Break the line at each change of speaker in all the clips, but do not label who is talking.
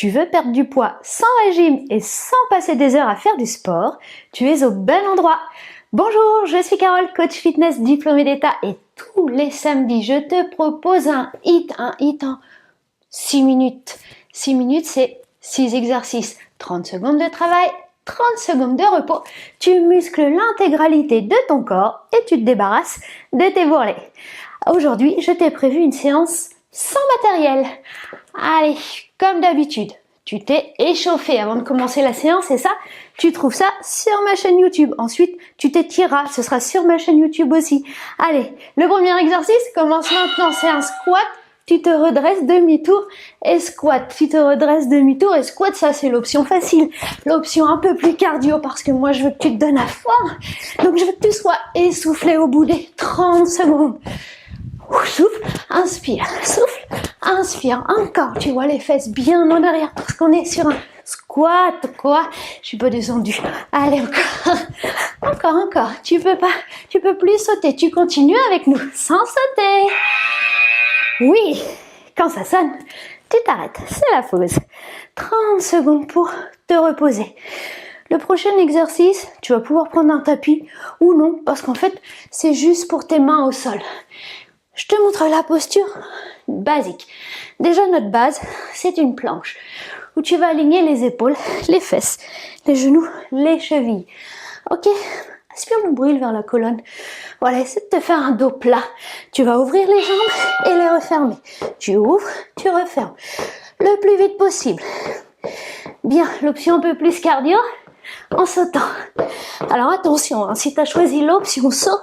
Tu veux perdre du poids sans régime et sans passer des heures à faire du sport? Tu es au bon endroit. Bonjour, je suis Carole, coach fitness diplômée d'État et tous les samedis, je te propose un hit en 6 minutes. 6 minutes, c'est 6 exercices, 30 secondes de travail, 30 secondes de repos. Tu muscles l'intégralité de ton corps et tu te débarrasses de tes bourrelets. Aujourd'hui, je t'ai prévu une séance sans matériel. Allez, comme d'habitude, tu t'es échauffé avant de commencer la séance et ça, tu trouves ça sur ma chaîne YouTube. Ensuite, tu t'étireras, ce sera sur ma chaîne YouTube aussi. Allez, le premier exercice commence maintenant, c'est un squat. Tu te redresses demi-tour et squat. Tu te redresses demi-tour et squat, ça c'est l'option facile. L'option un peu plus cardio parce que moi je veux que tu te donnes à fond. Donc je veux que tu sois essoufflé au bout des 30 secondes. Souffle, inspire, souffle, inspire, encore. Tu vois les fesses bien en arrière parce qu'on est sur un squat, quoi. Je suis pas descendue. Allez, encore. Tu peux plus sauter. Tu continues avec nous sans sauter. Oui, quand ça sonne, tu t'arrêtes. C'est la pause. 30 secondes pour te reposer. Le prochain exercice, tu vas pouvoir prendre un tapis ou non parce qu'en fait, c'est juste pour tes mains au sol. Je te montre la posture basique. Déjà, notre base, c'est une planche où tu vas aligner les épaules, les fesses, les genoux, les chevilles. Ok? Aspire nombril vers la colonne. Voilà, essaie de te faire un dos plat. Tu vas ouvrir les jambes et les refermer. Tu ouvres, tu refermes. Le plus vite possible. Bien, l'option un peu plus cardio, en sautant. Alors attention, hein, si tu as choisi l'option saut,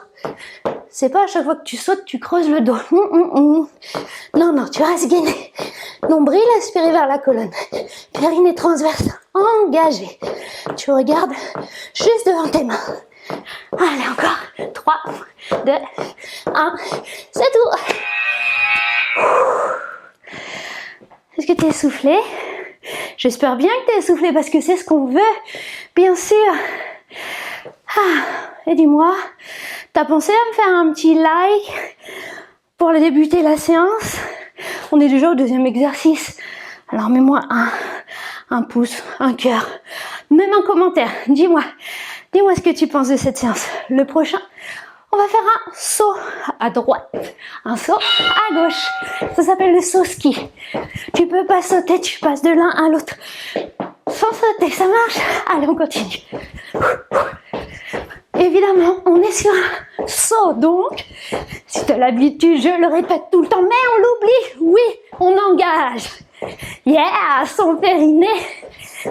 c'est pas à chaque fois que tu sautes, tu creuses le dos. Non, tu restes gainé. Nombril aspiré vers la colonne. Périnée transverse, engagé. Tu regardes juste devant tes mains. Allez, encore. 3, 2, 1. C'est tout. Est-ce que tu es essoufflé? J'espère bien que tu es essoufflé parce que c'est ce qu'on veut. Bien sûr. Et dis-moi, t'as pensé à me faire un petit like pour débuter la séance? On est déjà au deuxième exercice. Alors mets-moi un pouce, un cœur, même un commentaire. Dis-moi ce que tu penses de cette séance. Le prochain, on va faire un saut à droite, un saut à gauche. Ça s'appelle le saut ski. Tu peux pas sauter, tu passes de l'un à l'autre. Sans sauter, ça marche? Allez, on continue. Évidemment, on est sur un saut, donc, si tu as l'habitude, je le répète tout le temps, mais on l'oublie, oui, on engage. Yeah, son périnée,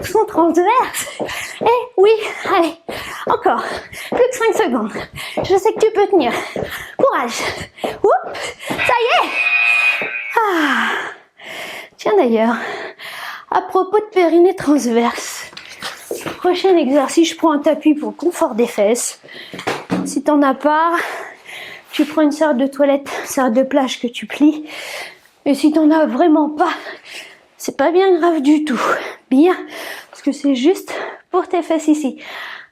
son transverse. Et oui, allez, encore, plus que 5 secondes. Je sais que tu peux tenir. Courage. Oups, ça y est. Tiens d'ailleurs, à propos de périnée transverse, prochain exercice, je prends un tapis pour le confort des fesses. Si t'en as pas, tu prends une serviette de toilette, serviette de plage que tu plies. Et si t'en as vraiment pas, c'est pas bien grave du tout. Bien, parce que c'est juste pour tes fesses ici.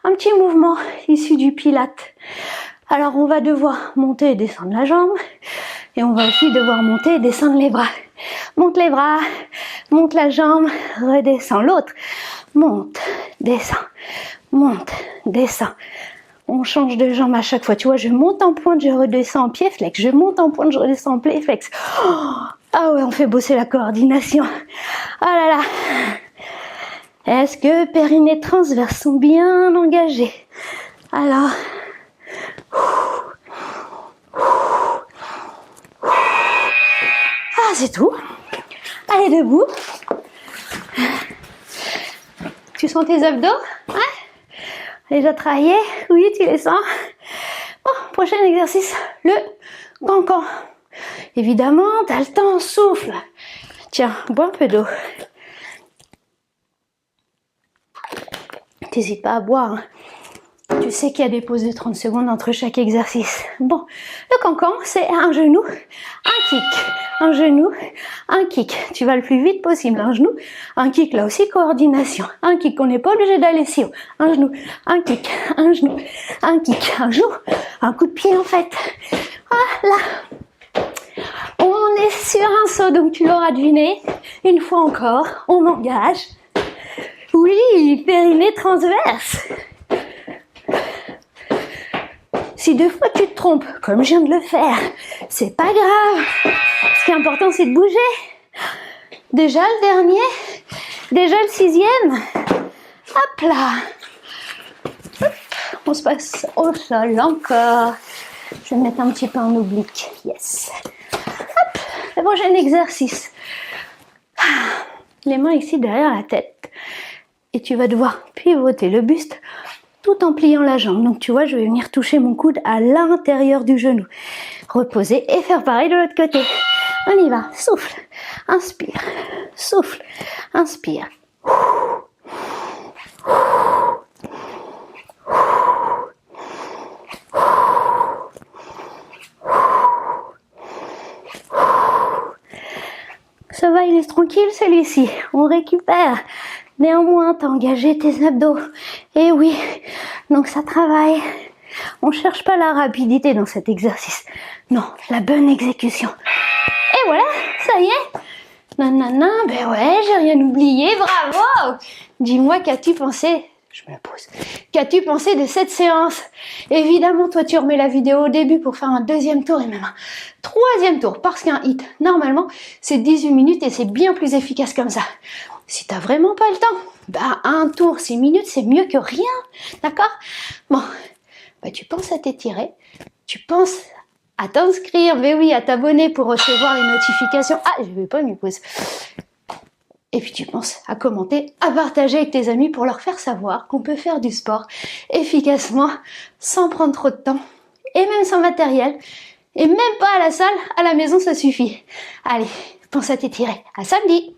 Un petit mouvement issu du pilate. Alors on va devoir monter et descendre la jambe. Et on va aussi devoir monter et descendre les bras. Monte les bras, monte la jambe, redescends l'autre. Monte, descends. On change de jambe à chaque fois. Tu vois, je monte en pointe, je redescends en pied flex. Je monte en pointe, je redescends en pied flex. Ah ouais, on fait bosser la coordination. Ah là là. Est-ce que périnée transverse sont bien engagés? Alors. C'est tout. Allez, debout. Tu sens tes abdos? Ouais. Déjà travaillé? Oui, tu les sens. Bon, prochain exercice, le cancan. Évidemment, t'as le temps, souffle. Tiens, bois un peu d'eau. T'hésites pas à boire, hein. Tu sais qu'il y a des pauses de 30 secondes entre chaque exercice. Bon, le cancan, c'est un genou, un kick. Un genou, un kick. Tu vas le plus vite possible. Un genou, un kick. Là aussi, coordination. Un kick. On n'est pas obligé d'aller si haut. Un genou, un kick. Un genou, un kick. Un genou, un coup de pied en fait. Voilà. On On est sur un saut, donc tu l'auras deviné. Une fois encore, on engage. Oui, périnée transverse. Si 2 fois tu te trompes, comme je viens de le faire, c'est pas grave. Ce qui est important, c'est de bouger. Déjà le dernier, déjà le 6e. Hop là. Hop. On se passe au sol encore. Je vais me mettre un petit peu en oblique. Yes. Hop. Le prochain exercice. Les mains ici derrière la tête. Et tu vas devoir pivoter le buste tout en pliant la jambe. Donc tu vois, je vais venir toucher mon coude à l'intérieur du genou. Reposer et faire pareil de l'autre côté. On y va. Souffle. Inspire. Souffle. Inspire. Ça va, il est tranquille celui-ci. On récupère. Néanmoins, tu as engagé tes abdos. Et oui, donc ça travaille. On ne cherche pas la rapidité dans cet exercice. Non, la bonne exécution. Et voilà, ça y est. Nanana, ben ouais, j'ai rien oublié, bravo. Dis-moi, qu'as-tu pensé? Je me la pose. Qu'as-tu pensé de cette séance? Évidemment, toi, tu remets la vidéo au début pour faire un 2e tour et même un 3e tour. Parce qu'un hit, normalement, c'est 18 minutes et c'est bien plus efficace comme ça. Si t'as vraiment pas le temps, bah un tour, 6 minutes, c'est mieux que rien. D'accord? Bon, bah tu penses à t'étirer. Tu penses à t'inscrire, mais oui, à t'abonner pour recevoir les notifications. Ah, je vais pas m'y poser. Et puis tu penses à commenter, à partager avec tes amis pour leur faire savoir qu'on peut faire du sport efficacement, sans prendre trop de temps, et même sans matériel, et même pas à la salle, à la maison ça suffit. Allez, pense à t'étirer. À samedi!